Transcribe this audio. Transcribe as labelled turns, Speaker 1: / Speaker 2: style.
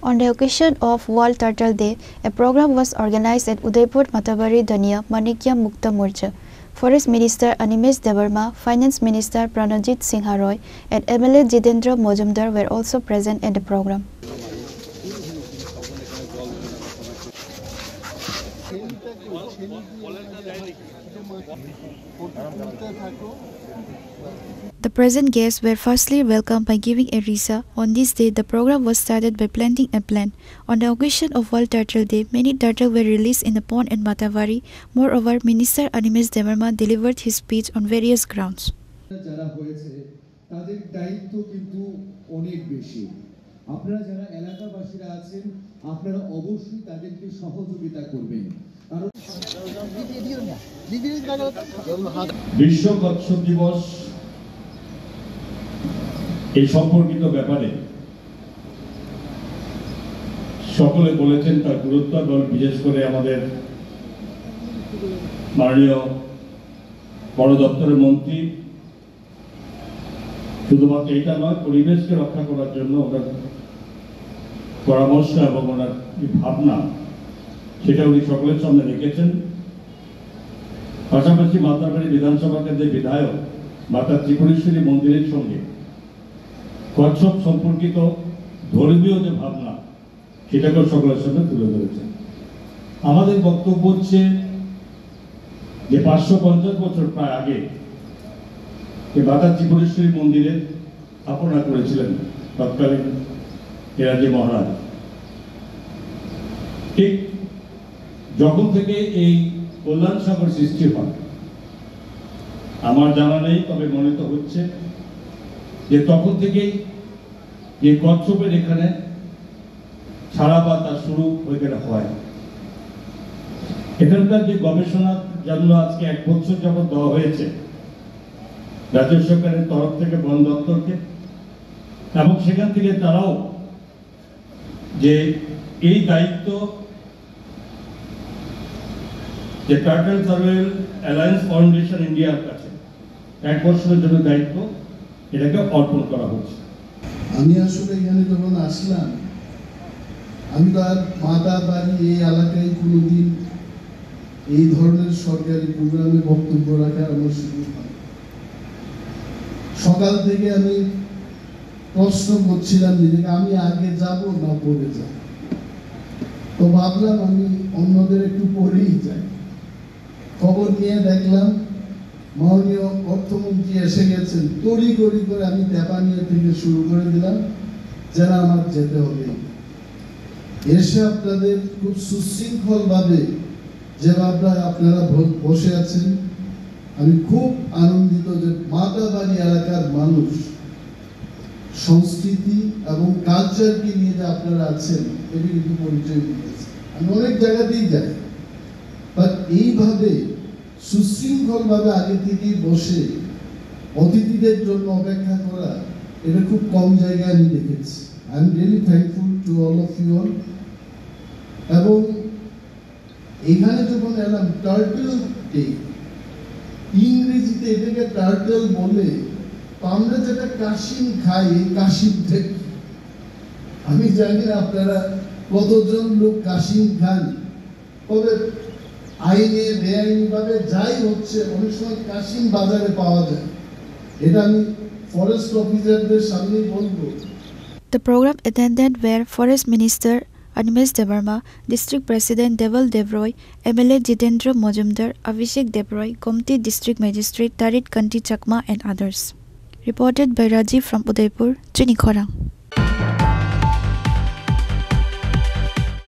Speaker 1: On the occasion of World Turtle Day, a program was organized at Udaipur Matabari Dhania Manikya Mukta Morcha. Forest Minister Animesh Debarma, Finance Minister Pranajit Singha Roy, and MLA Jitendra Mojumdar were also present at the program. The present guests were firstly welcomed by giving a risa. On this day, the program was started by planting a plant. On the occasion of World Turtle Day, many turtles were released in the pond at Matavari. Moreover, Minister Animesh Debarma delivered his speech on various grounds.
Speaker 2: আপনারা যারা এলাকাবাসীরা আছেন আপনারা অবশ্যই তাদেরকে সহযোগিতা করবেন কারণ বিশ্ব কচ্ছপ দিবস এই সম্পর্কিত ব্যাপারে সকলে বলেছেন তার গুরুত্ব এবং বিশেষ করে আমাদের মাননীয় বন দপ্তরের মন্ত্রী শুধুমাত্র এটা নয় পরিবেশকে রক্ষা করার জন্য ওনার পরামর্শ এবং ওনার ভাবনা সেটা উনি সকলের সামনে রেখেছেন। পাশাপাশি মাতারবাড়ি বিধানসভা কেন্দ্রের বিধায়ক মাতা ত্রিপুরেশ্বরী মন্দিরের সঙ্গে কচ্ছপ সম্পর্কিত ধর্মীয় যে ভাবনা সেটাকেও সকলের সামনে তুলে ধরেছেন। আমাদের বক্তব্য হচ্ছে যে 550 বছর প্রায় আগে মাতা ত্রিপুরেশ্বরী মন্দিরে স্থাপনা করেছিলেন তৎকালীন হেরাজি মহারাজ। ঠিক যখন থেকে এই কল্যাণ সাগর সৃষ্টি হয় আমার জানা নেই, তবে মনে তো হচ্ছে যে তখন থেকেই যে কচ্ছপের এখানে ছাড়া বা তার শুরু ওইখানে হয়। এখানকার যে গবেষণার জন্য আজকে 1 বছর যাবৎ দেওয়া হয়েছে রাজ্য সরকারের তরফ থেকে বন দপ্তরকে, এবং সেখান থেকে তারাও যে এই দায়িত্ব যে টার্টল সার্ভাইভাল অ্যালায়েন্স ফাউন্ডেশন ইন্ডিয়ার কাছে 1 বছরের জন্য দায়িত্ব এটাকে অর্পণ করা হচ্ছে।
Speaker 3: আমি আসলে এখানে যখন আসলাম আমি তার মাতাবাড়ি এই এলাকায় কোনোদিন এই ধরনের সরকারি প্রোগ্রামে বক্তব্য রাখার আমার সুযোগ হয়। সকাল থেকে আমি প্রশ্ন করছিলাম নিজেকে আমি আগে যাব না পরে যাব, তো ভাবলাম আমি অন্যদের একটু পরেই যাই। খবর নিয়ে দেখলাম মাননীয় অর্থমন্ত্রী এসে গেছেন, তড়িঘড়ি করে আমি তেপানিয়া থেকে শুরু করে দিলাম যেন আমার যেতে হবে। এসে আপনাদের খুব সুশৃঙ্খল ভাবে যেভাবে আপনারা বসে আছেন আমি খুব আনন্দিত যে মাতাবাড়ি এলাকার মানুষ সংস্কৃতি এবং কালচারকে নিয়ে যে আপনারা আছেন এটি কিন্তু পরিচয় দিয়েছে। আমি অনেক জায়গাতেই যাই, বাট এইভাবে সুশৃঙ্খল ভাবে আগে থেকেই বসে অতিথিদের জন্য অপেক্ষা করা এটা খুব কম জায়গায় আমি দেখেছি। I am really thankful to all of you all. এবং এখানে যখন এলাম টার্টল ডে, ইংরেজিতে এটাকে টার্টল বলে, তো আমরা যেটা কাশিম খাই এই কাশিমটা আমি জানি না আপনারা কতজন লোক কাশিম খান, তবে আইনে বেআইনি ভাবে যাই হচ্ছে অনেক সময় কাশিম বাজারে পাওয়া যায়, এটা আমি ফরেস্ট অফিসারদের সামনেই বলবো।
Speaker 1: The program attended were Forest Minister Animesh Debarma, District President Deval Devroy, MLA Jitendra Mojumdar, Abhishek Devroy, Gomti District Magistrate Tarit Kanti Chakma and others. Reported by Rajiv from Udaipur, Chinikhorang.